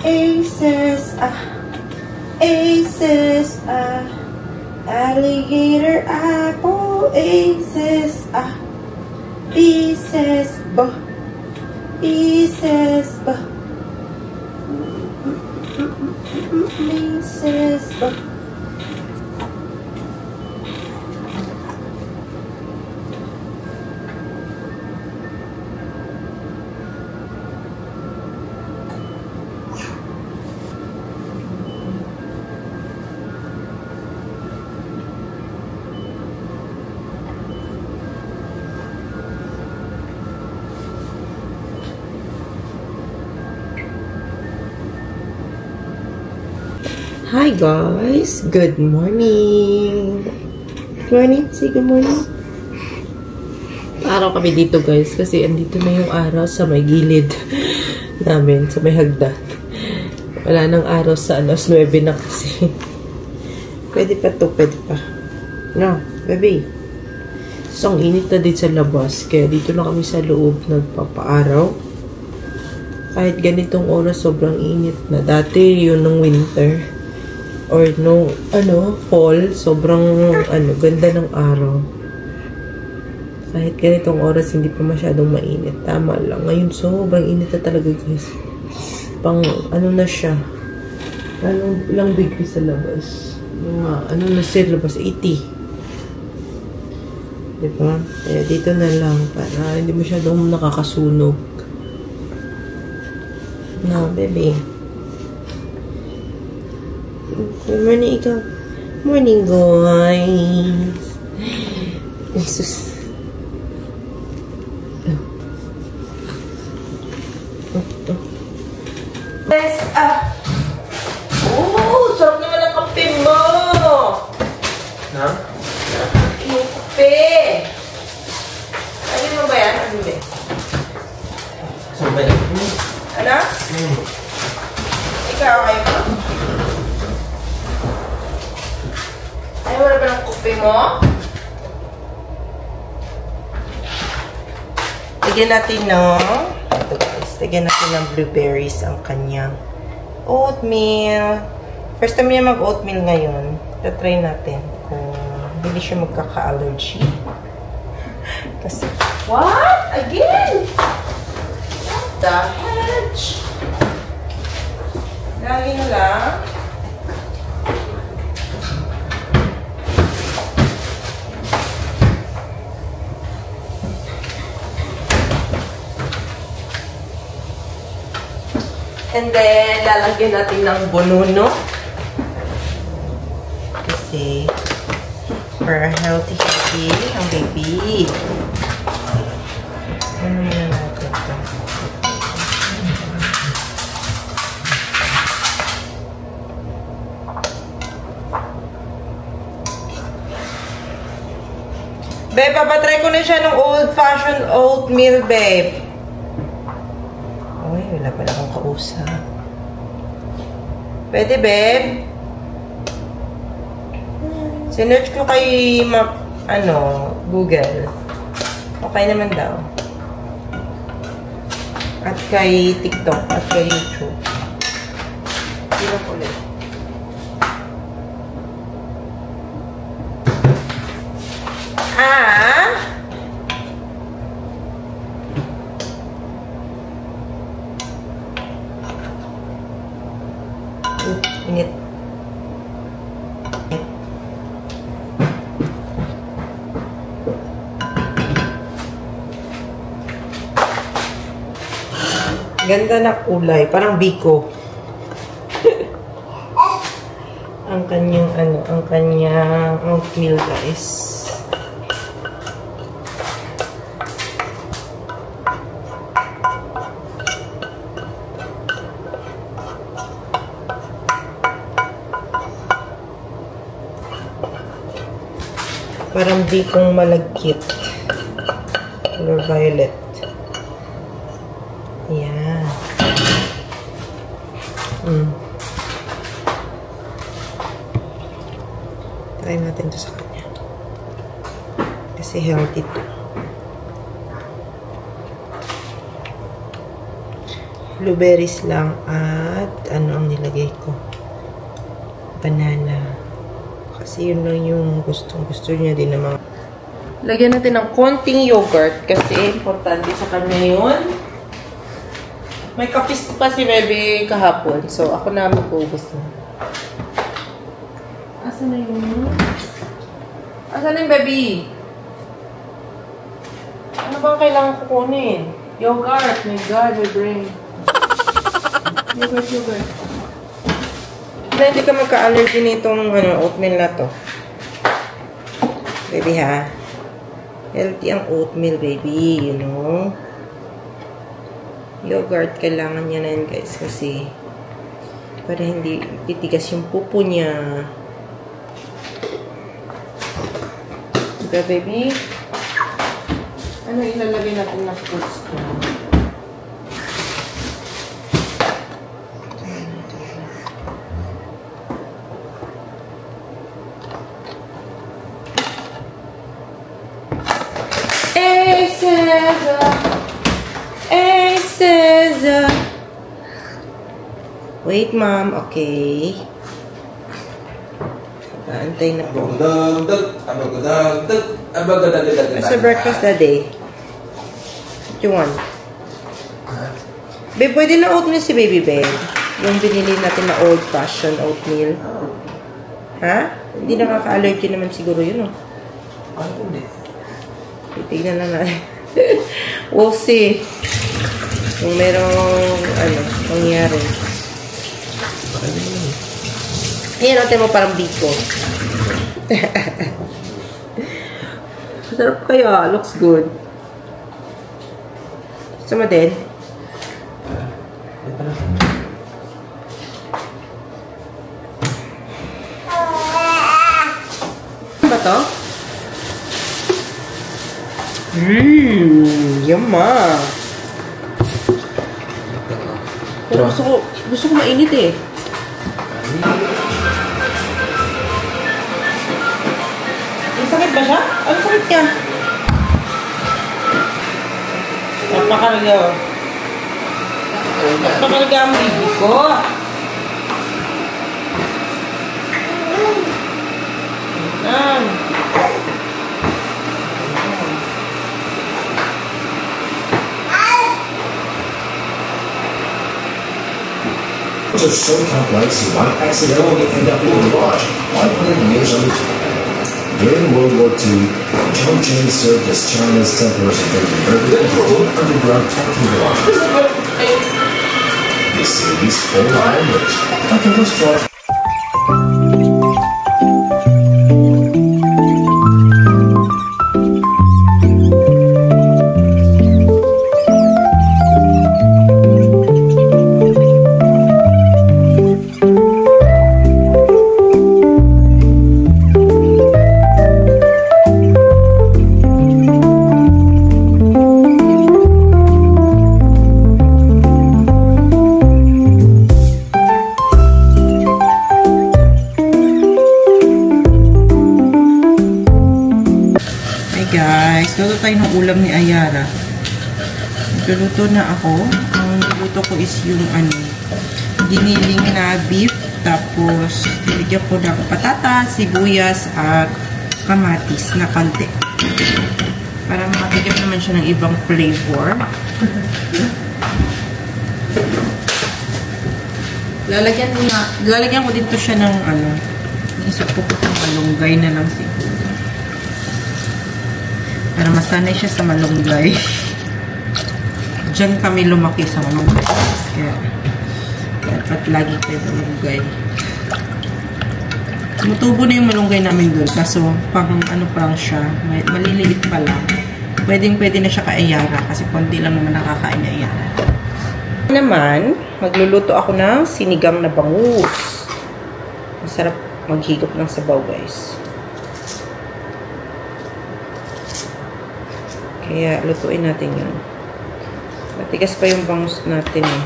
Aces, aces, alligator apple, aces, pieces, pieces, pieces, Hi guys, good morning. Good morning, say good morning. Araw kami dito guys kasi andito na yung araw sa may gilid namin, sa may hagdan. Wala nang araw sa 9 na kasi. Pwede pa to, pwede pa. No, baby. So, ang init na din sa labas kaya dito lang kami sa loob nagpapaaraw. Kahit ganitong oras sobrang init na. Dati yun nung winter. Or no, fall, sobrang, ganda ng araw. Kahit ganitong oras, hindi pa masyadong mainit. Tama lang. Ngayon, sobrang init na talaga, guys. Pang, na siya. Ilang degree sa labas? Na sa labas? 80. Diba? Kaya dito na lang, para hindi masyadong nakakasunog. No, baby. Good morning, ikaw. Morning, guys. Jesus. Yes, sarap naman ang kape mo. Ha? Yung kape. Ano mo ba yan? Ano ba? Sabay. Ano? Ikaw, ayaw mo? Ayaw mo na ba ng kape mo? Lagyan natin ito guys, lagyan natin ng blueberries ang kanyang oatmeal. First time niya mag-oatmeal ngayon. Try natin kung hindi siya magkaka-allergy. Kasi, what? Again? What the hedge? Lagi na lang. And then, lalagyan natin ng bonuno. Kasi, for a healthy ang baby. Ano muna natin ito? Babe, papatry ko na siya ng old-fashioned oatmeal, babe. Wala pala akong kausap. Pwede, babe? Sinearch ko kay Google. Okay naman daw. At kay TikTok. At kay YouTube. Sino ulit? Init. Ganda na kulay, parang biko. ang kanyang oatmeal, guys. Parang bikong malagkit. Color violet. Ayan. Try natin to sa kanya. Kasi healthy to. Blueberries lang at ano ang nilagay ko? Banana. Kasi yun lang yung gusto niya din naman. Lagyan natin ng konting yogurt kasi importante sa kanya yun. May kapis pa si Bebe kahapon. So, ako na mag-ubos na. Asan na yun? Asan na yung Bebe? Ano bang kailangan kukunin? Yogurt. My God, my brain. Yogurt. Hindi ka magka-allergy nitong oatmeal na to. Baby, ha? Healthy ang oatmeal, baby. You know? Yogurt, kailangan niya na yun, guys. Kasi, para hindi titigas yung pupo niya. Diba, baby? Ano ilalagay natin na fruits ko? Caesar. Wait, ma'am. Okay. Antay na po. What's the breakfast today? What you want? Babe, pwede na oatmeal si Baby Babe. Yung binili natin na old-fashioned oatmeal. Ha? Hindi nakaka-allergy naman siguro yun, oh. Titignan na natin. We'll see. Kung merong, mangyari. Ayan, natin mo parang biko. Sarap kaya. Looks good. Gusto mo din? Ano ba to? Yumma. Pero gusto ko mainit eh. Sakit ba siya? Ano sakit niya? Napakarga. Napakarga ang baby ko. Are so complex you might accidentally end up in the garage 100 years later. During World War II, Chongqing served as China's temporary underground parking garage. This city's full of language. Okay, let's try. Luto tayo ng ulam ni Ayara. Nagluluto na ako. Ang niluto ko is yung giniling na beef. Tapos, niligyan ko ng patatas, sibuyas, at kamatis na konti. Para makabigyan naman siya ng ibang flavor. Lalagyan ko dito siya ng isip ko ng malunggay na lang siguro. Para masanay siya sa malunggay. Diyan kami lumaki sa malunggay. Kaya dapat lagi tayo malunggay. Tumutubo na yung malunggay namin doon. Kaso, pang pa lang siya. Maliliit pa lang. Pwede na siya ka-Ayara. Kasi konti lang naman nakakain ni Ayara. Naman, magluluto ako ng sinigang na bangus. Masarap maghigop ng sabaw, guys. Kaya lutuin natin yun. Matigas pa yung bangus natin eh.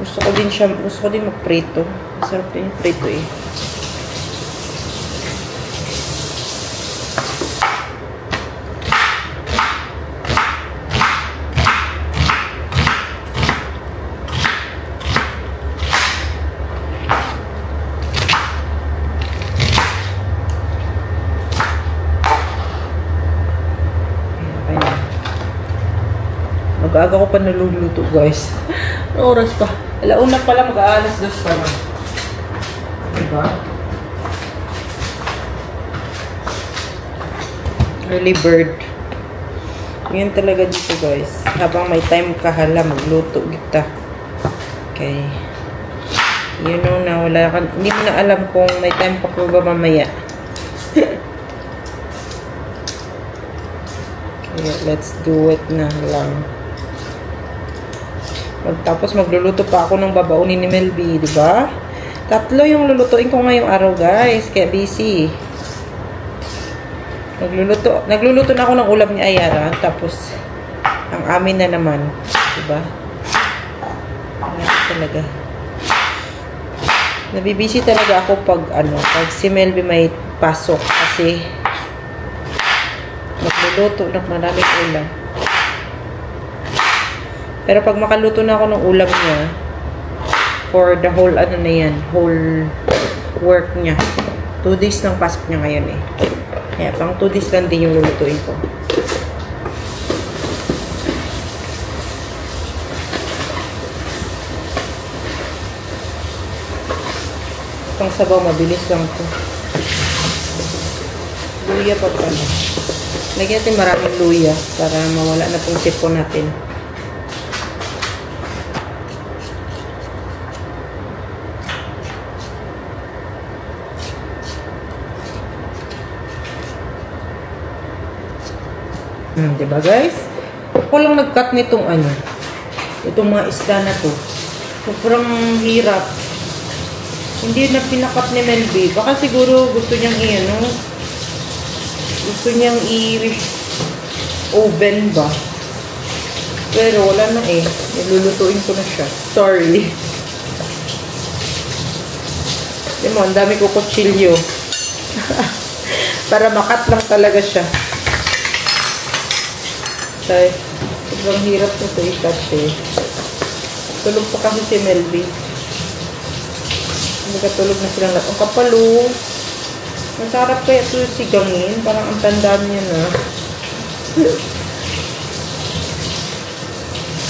Gusto ko din magprito. Masarap din yung prito eh. Mag-aaga ko pa naluluto, guys. Ano oras pa? Alauna pala, mag-aalas 2 pa lang. Diba? Early bird. Yan talaga dito, guys. Habang may time ka, hala, magluto kita. Okay. You know na, hindi mo na alam kung may time pa po ba mamaya. Okay, let's do it na lang. Tapos magluluto pa ako ng babaunin ni Melby, di ba? 3 yung lulutuin ko ngayong araw, guys. Kaya busy. Nagluluto na ako ng ulam ni Ayara. Tapos, ang amin na naman. Di ba? Talaga. Nabibisi talaga ako pag si Melby may pasok. Kasi, magluluto ng maraming ulam. Pero pag makaluto na ako ng ulam niya, for the whole, whole work niya. 2 days ng pasok niya ngayon eh. Kaya pang 2 days lang din yung lulutuin ko. Itong sabaw, mabilis lang to. Luya pa pala. Lagyan natin maraming luya para mawala na pong sipon natin. Diba guys? Ako lang nag-cut nitong itong mga isda na to. Sobrang hirap. Hindi na pinakat ni Melby. Baka siguro gusto niyang i-oven ba? Pero wala na eh. Nilulutuin ko na siya. Sorry. Diba, ang dami ko kutsilyo. Para makat lang talaga siya. Tay, sobrang hirap na ito i-cut eh. Tulog pa kasi si Melby. Nagkatulog na silang lahat. Ang kapalo. Masarap kaya ito sigangin. Parang ang tandaan niya na.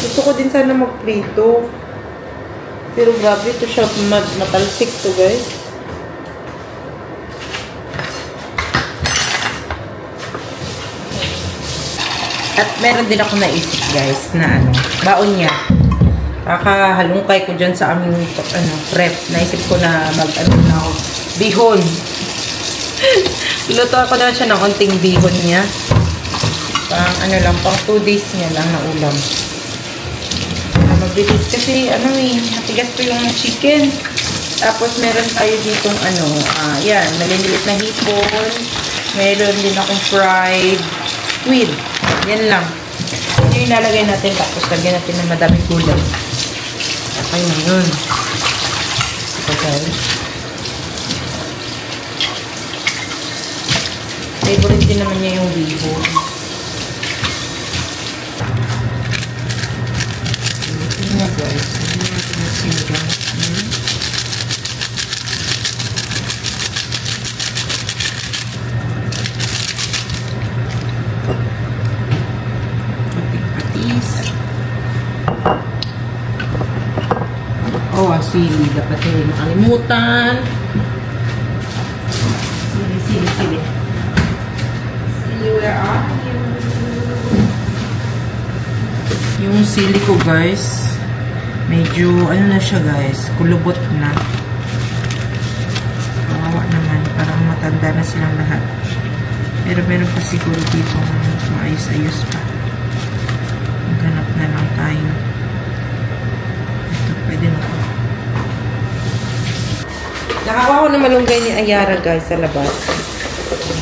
Gusto ko din sana magprito. Pero grabe ito siya. Matalsik to guys. At meron din ako naisip guys na baon niya. Kakahalungkay ko dyan sa aming prep. Naisip ko na na ako. Bihon. Piluto ako na siya ng konting bihon niya. Pang lang, pang 2 days niya lang na ulam. Mabilis kasi matigas po yung chicken. Tapos meron tayo ditong yan, maliliit na hipon. Meron din akong fried squid. Yan lang. Yung ilalagay natin tapos lagyan natin ng madaming gulay. Okay na yun. Okay. Favorite din naman niya yung bihon. Ito na guys. Hindi natin yung sinigang. Sili. Dapat hindi makalimutan. Sili. Sili, where are you? Yung sili ko, guys, medyo, na siya, guys, kulubot na. Kawawa naman. Parang matanda na silang lahat. Pero meron pa siguro dito maayos-ayos pa. Maghanap na lang tayo. Ito, pwede na po. Nakakuha ko na malunggay ni Ayara guys sa labas.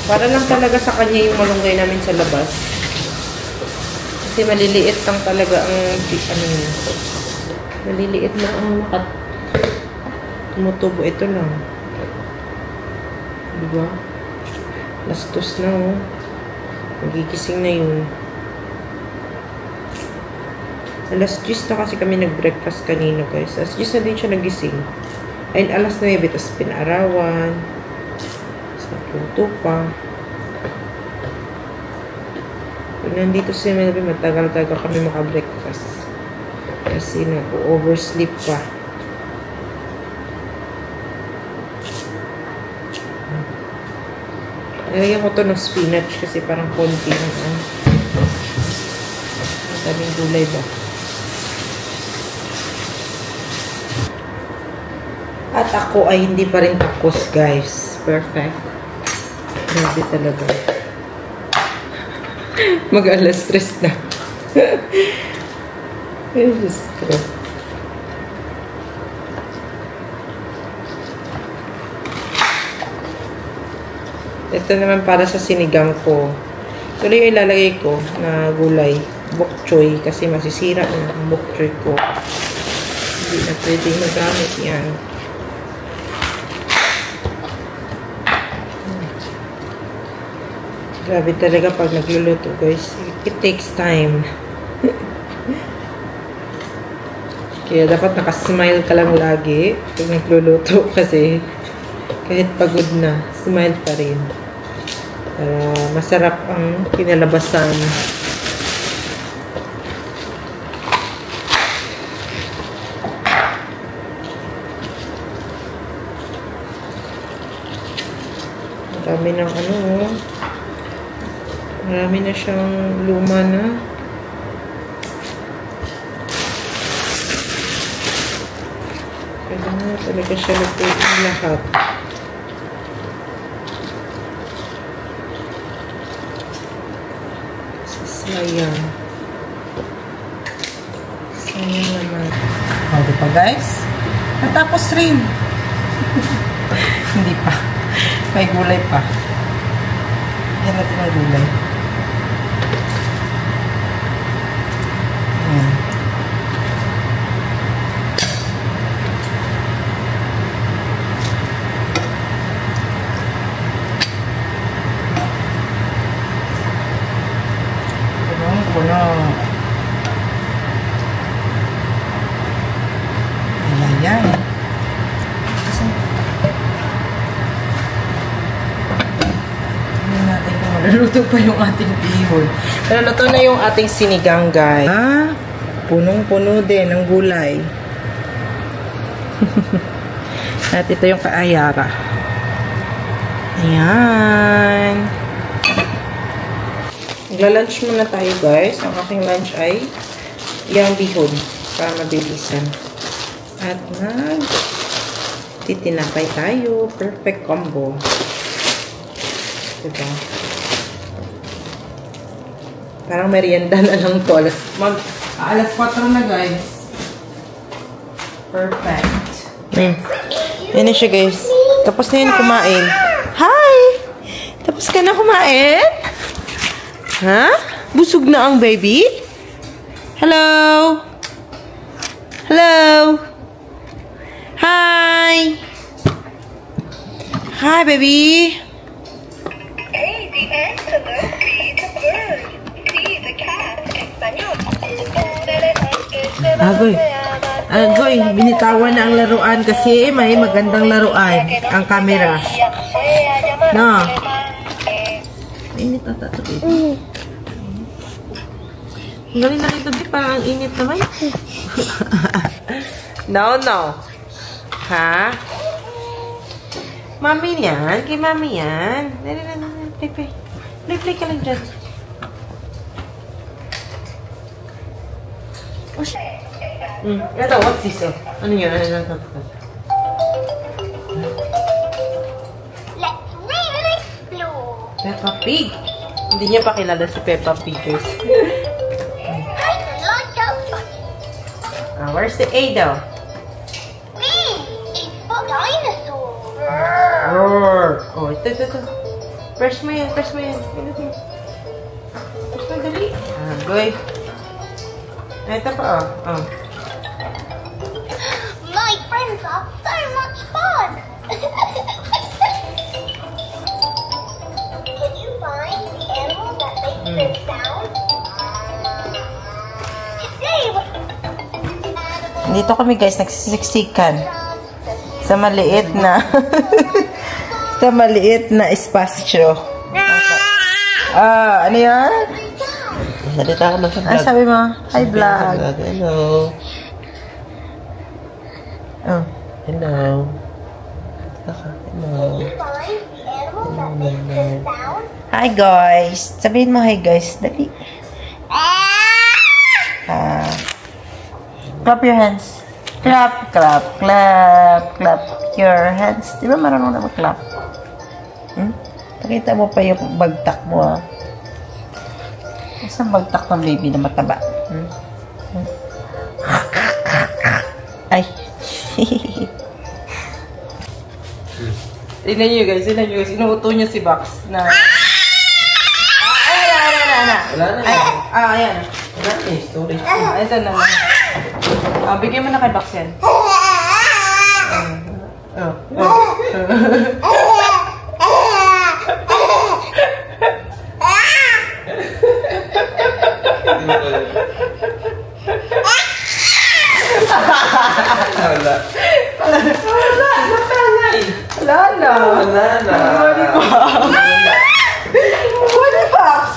Para lang talaga sa kanya yung malunggay namin sa labas. Kasi maliliit lang talaga ang ano yun. Maliliit lang ang tumutubo. Ito lang. Diba? Lastos na oh. Magigising na yun. Alas 10 na kasi kami nag-breakfast kanina guys. Alas 10 na din siya nagising. Ayun, alas 9. Tapos pinarawan. Tapos nagluto pa. Pag nandito si Melvin, matagal-tagal kami maka-breakfast. Kasi nag-oversleep pa. Nalagyan ko to ng spinach kasi parang konti na. Daming gulay ba? At ako ay hindi pa rin tapos guys. Perfect. Grabe talaga. Mag-alas 3 na. Ay, Diyos ko. Ito naman para sa sinigang ko. Ito yung ilalagay ko na gulay. Bok choy. Kasi masisira na ang bok choy ko. Hindi na pwedeng magamit yan. Grabe talaga pag nagluluto guys. It takes time. Kaya dapat nakasmile ka lang lagi pag nagluluto kasi kahit pagod na, smile pa rin. Para masarap ang kinalabasan. Marami ng ano, marami na siyang luma na. Kaya na talaga siya lutuin lahat. Sayang. Sayang naman. O, diba guys? Natapos rin. Hindi pa. May gulay pa. Yan natin ang gulay. Ayan. Puno. Ayan. Maluluto pa yung ating bihon. Maluluto na yung ating sinigang, guys. Ah, punong-puno din ng gulay. At ito yung kaayara. Ayan. Magla-lunch muna tayo, guys. Ang aking lunch ay yung bihon para mabilisan. At titinapay tayo. Perfect combo. Diba? Parang merienda na lang to. Alas 4 na, guys. Perfect. Yan na siya, guys. Tapos na yun kumain. Hi! Tapos ka na kumain? Ha? Busog na ang baby? Hello? Hello? Hi! Hi, baby! A, the antelope, B, the bird, C, the cat, Espanol. Agoy. Agoy, binitawan na ang laruan kasi may magandang laruan ang camera. No. Init ata ito, baby. Ang galing na ito, baby. Parang ang init naman. No, no. Ha? Mami yan. Kay mami yan. Dali. Play ka lang dyan. Oh, shit. Ito, what's this? Oh? Ano yun? Let's really explore. Peppa Pig. Hindi niya pa kilala si Peppa Pig, guys. Where's the A daw? B is for dinosaur. Roar. Oh, ito. Press mo yan. Press mo, dali. Agoy. Ito pa, oh. My friends are so much fun. Can you find the animal that makes this sound? Today, Dito kami guys, nagsisiksikan. Sa maliit na sa maliit na espasyo. Ano yan? Salita ka lang sa vlog. Ano sabi mo? Hi vlog. Hello. Oh. Hello. Hello. find the animal that makes this sound. Hi guys. Sabihin mo hi guys. Dali. Clap your hands. Clap, clap, clap, clap your hands. Di ba marunong na mag-clap? Pakita mo pa yung bagtak mo, ha? Isang bagtak ng baby na mataba. Ay. Tignan nyo guys, inuuto niya si Box na... Wala na. Ayan. Wala na eh. Storage. Ito na. Bigyan mo na kay Box yan. Wala. Wala na. Wala Box.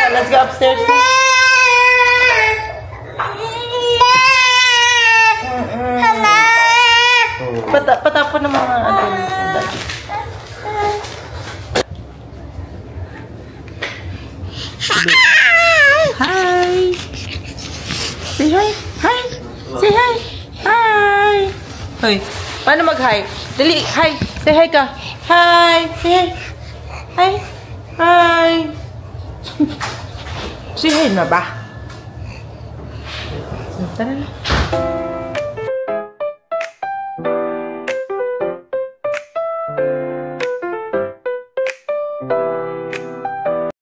Let's go upstairs. Patapon ng mga Hi. Say hi. Hi. Say hi. Hi. Hoy, paano mag-hi? Dali, hi. Say hi ka. Hi. Say hi. Hi. Hi. Say hi na ba? Tara na.